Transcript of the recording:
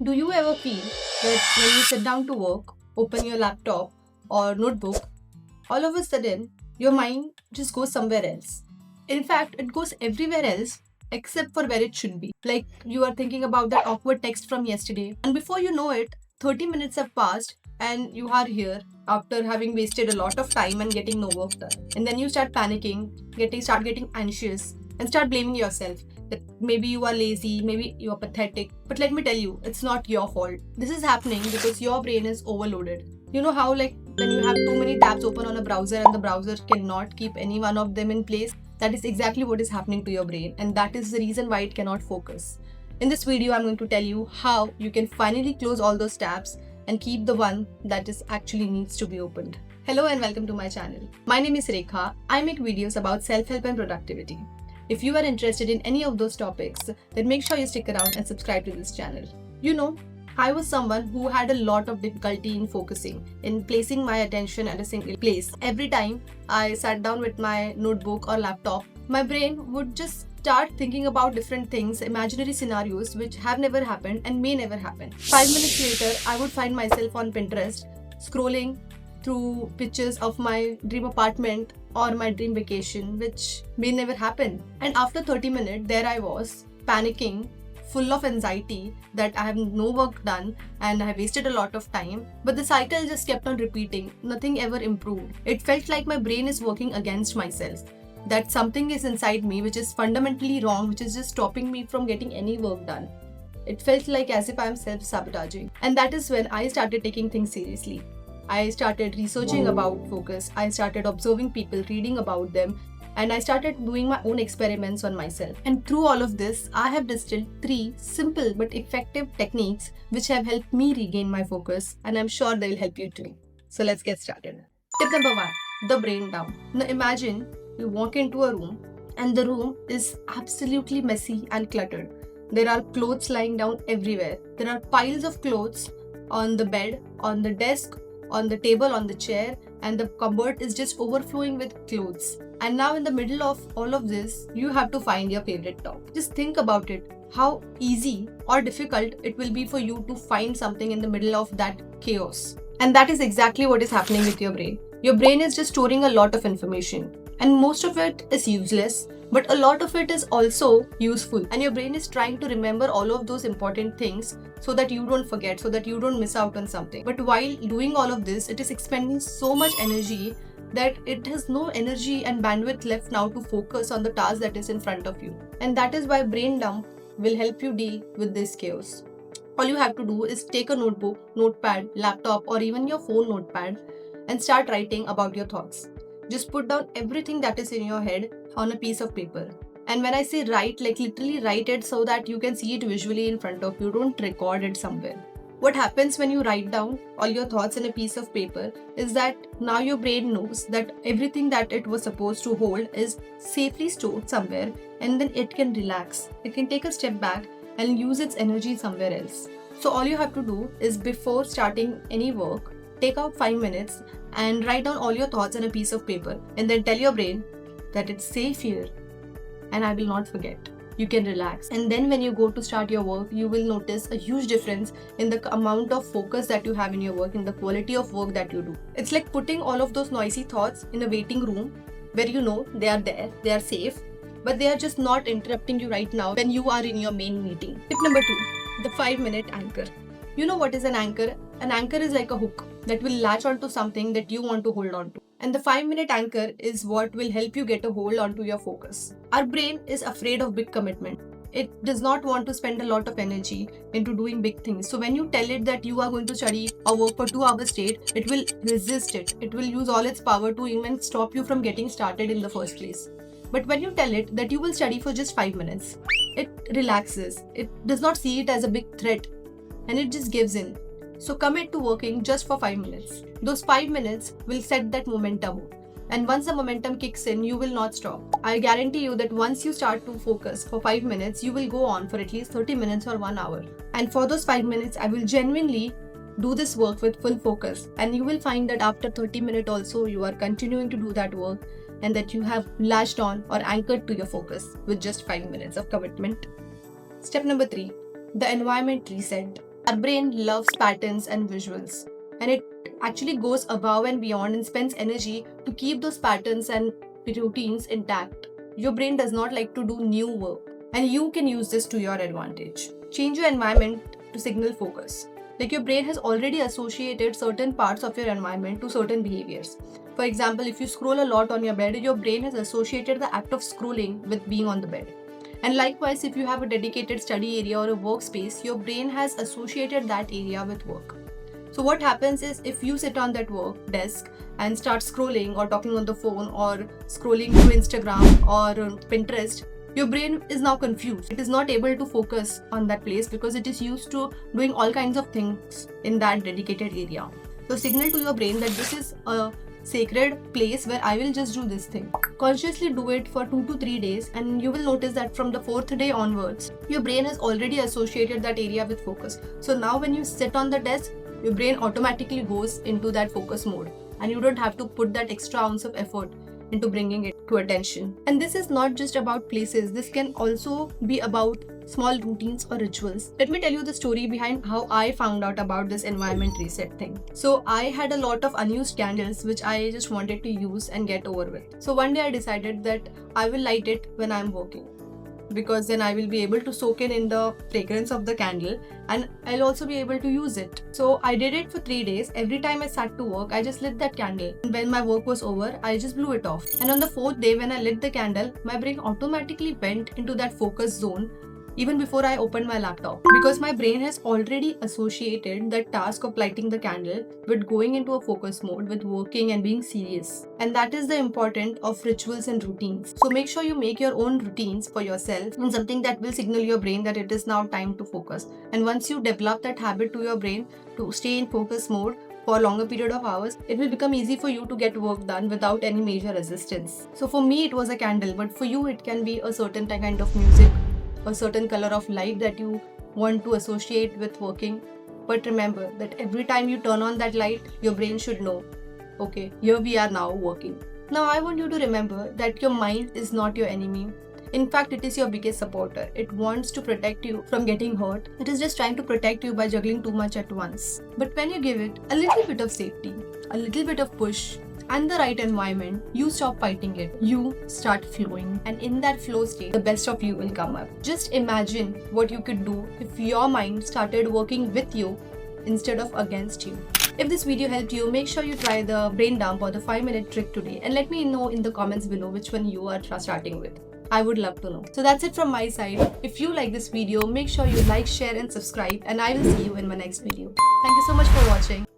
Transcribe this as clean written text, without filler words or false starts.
Do you ever feel that when you sit down to work, open your laptop or notebook, all of a sudden your mind just goes somewhere else? In fact, it goes everywhere else except for where it should be. Like you are thinking about that awkward text from yesterday, and before you know it, 30 minutes have passed and you are here after having wasted a lot of time and getting no work done. And then you start panicking, start getting anxious, and start blaming yourself that maybe you are lazy, maybe you are pathetic. But let me tell you, it's not your fault. This is happening because your brain is overloaded. You know how, like, when you have too many tabs open on a browser and the browser cannot keep any one of them in place? That is exactly what is happening to your brain, and that is the reason why it cannot focus. In this video, I'm going to tell you how you can finally close all those tabs and keep the one that is actually needs to be opened. Hello and welcome to my channel. My name is Rekha. I make videos about self-help and productivity. If you are interested in any of those topics, then make sure you stick around and subscribe to this channel. You know, I was someone who had a lot of difficulty in focusing, in placing my attention at a single place. Every time I sat down with my notebook or laptop, my brain would just start thinking about different things, imaginary scenarios which have never happened and may never happen. 5 minutes later, I would find myself on Pinterest, scrolling through pictures of my dream apartment or my dream vacation, which may never happen. And after 30 minutes, there I was, panicking, full of anxiety that I have no work done and I have wasted a lot of time. But the cycle just kept on repeating. Nothing ever improved. It felt like my brain is working against myself. That something is inside me which is fundamentally wrong, which is just stopping me from getting any work done. It felt like as if I am self-sabotaging. And that is when I started taking things seriously. I started researching about focus. I started observing people, reading about them, and I started doing my own experiments on myself. And through all of this, I have distilled 3 simple but effective techniques which have helped me regain my focus, and I'm sure they will help you too. So let's get started. Tip number 1, the brain dump. Now imagine you walk into a room and the room is absolutely messy and cluttered. There are clothes lying down everywhere. There are piles of clothes on the bed, on the desk, on the table, on the chair, and the cupboard is just overflowing with clothes. And now in the middle of all of this, you have to find your favorite top. Just think about it, how easy or difficult it will be for you to find something in the middle of that chaos. And that is exactly what is happening with your brain. Your brain is just storing a lot of information, and most of it is useless, but a lot of it is also useful. And your brain is trying to remember all of those important things so that you don't forget, so that you don't miss out on something. But while doing all of this, it is expending so much energy that it has no energy and bandwidth left now to focus on the task that is in front of you. And that is why brain dump will help you deal with this chaos. All you have to do is take a notebook, notepad, laptop, or even your phone notepad and start writing about your thoughts. Just put down everything that is in your head on a piece of paper. And when I say write, like literally write it so that you can see it visually in front of you. Don't record it somewhere. What happens when you write down all your thoughts in a piece of paper is that now your brain knows that everything that it was supposed to hold is safely stored somewhere, and then it can relax. It can take a step back and use its energy somewhere else. So all you have to do is, before starting any work, take out 5 minutes and write down all your thoughts on a piece of paper, and then tell your brain that it's safe here and I will not forget. You can relax. And then when you go to start your work, you will notice a huge difference in the amount of focus that you have in your work, in the quality of work that you do. It's like putting all of those noisy thoughts in a waiting room where you know they are there, they are safe, but they are just not interrupting you right now when you are in your main meeting. Tip number 2, the 5-minute anchor. You know what is an anchor? An anchor is like a hook that will latch onto something that you want to hold on to. And the 5-minute anchor is what will help you get a hold onto your focus. Our brain is afraid of big commitment. It does not want to spend a lot of energy into doing big things. So when you tell it that you are going to study or work for 2 hours straight, it will resist it. It will use all its power to even stop you from getting started in the first place. But when you tell it that you will study for just 5 minutes, it relaxes. It does not see it as a big threat, and it just gives in. So commit to working just for 5 minutes. Those 5 minutes will set that momentum. And once the momentum kicks in, you will not stop. I guarantee you that once you start to focus for 5 minutes, you will go on for at least 30 minutes or 1 hour. And for those 5 minutes, I will genuinely do this work with full focus. And you will find that after 30 minutes also, you are continuing to do that work, and that you have latched on or anchored to your focus with just 5 minutes of commitment. Step number 3, the environment reset. Our brain loves patterns and visuals, and it actually goes above and beyond and spends energy to keep those patterns and routines intact. Your brain does not like to do new work, and you can use this to your advantage. Change your environment to signal focus. Like your brain has already associated certain parts of your environment to certain behaviors. For example, if you scroll a lot on your bed, your brain has associated the act of scrolling with being on the bed. And likewise, if you have a dedicated study area or a workspace, your brain has associated that area with work. So what happens is if you sit on that work desk and start scrolling or talking on the phone or scrolling through Instagram or Pinterest, your brain is now confused. It is not able to focus on that place because it is used to doing all kinds of things in that dedicated area. So signal to your brain that this is a sacred place where I will just do this thing. Consciously do it for 2 to 3 days, and you will notice that from the 4th day onwards, your brain has already associated that area with focus. So now when you sit on the desk, your brain automatically goes into that focus mode, and you don't have to put that extra ounce of effort into bringing it to attention. And this is not just about places, this can also be about small routines or rituals. Let me tell you the story behind how I found out about this environment reset thing. So I had a lot of unused candles which I just wanted to use and get over with. So one day I decided that I will light it when I'm working, because then I will be able to soak in the fragrance of the candle and I'll also be able to use it. So I did it for 3 days. Every time I sat to work, I just lit that candle. And when my work was over, I just blew it off. And on the 4th day, when I lit the candle, my brain automatically went into that focus zone even before I opened my laptop, because my brain has already associated the task of lighting the candle with going into a focus mode, with working and being serious. And that is the importance of rituals and routines. So make sure you make your own routines for yourself and something that will signal your brain that it is now time to focus. And once you develop that habit to your brain to stay in focus mode for a longer period of hours, it will become easy for you to get work done without any major resistance. So for me, it was a candle, but for you, it can be a certain kind of music, a certain color of light that you want to associate with working. But remember that every time you turn on that light, your brain should know, okay, here we are now working. Now I want you to remember that your mind is not your enemy. In fact, it is your biggest supporter. It wants to protect you from getting hurt. It is just trying to protect you by juggling too much at once. But when you give it a little bit of safety, a little bit of push, and the right environment, you stop fighting it. You start flowing, and in that flow state, the best of you will come up. Just imagine what you could do if your mind started working with you instead of against you. If this video helped you, make sure you try the brain dump or the 5-minute trick today, and let me know in the comments below which one you are starting with. I would love to know. So that's it from my side. If you like this video, make sure you like, share and subscribe, and I will see you in my next video. Thank you so much for watching.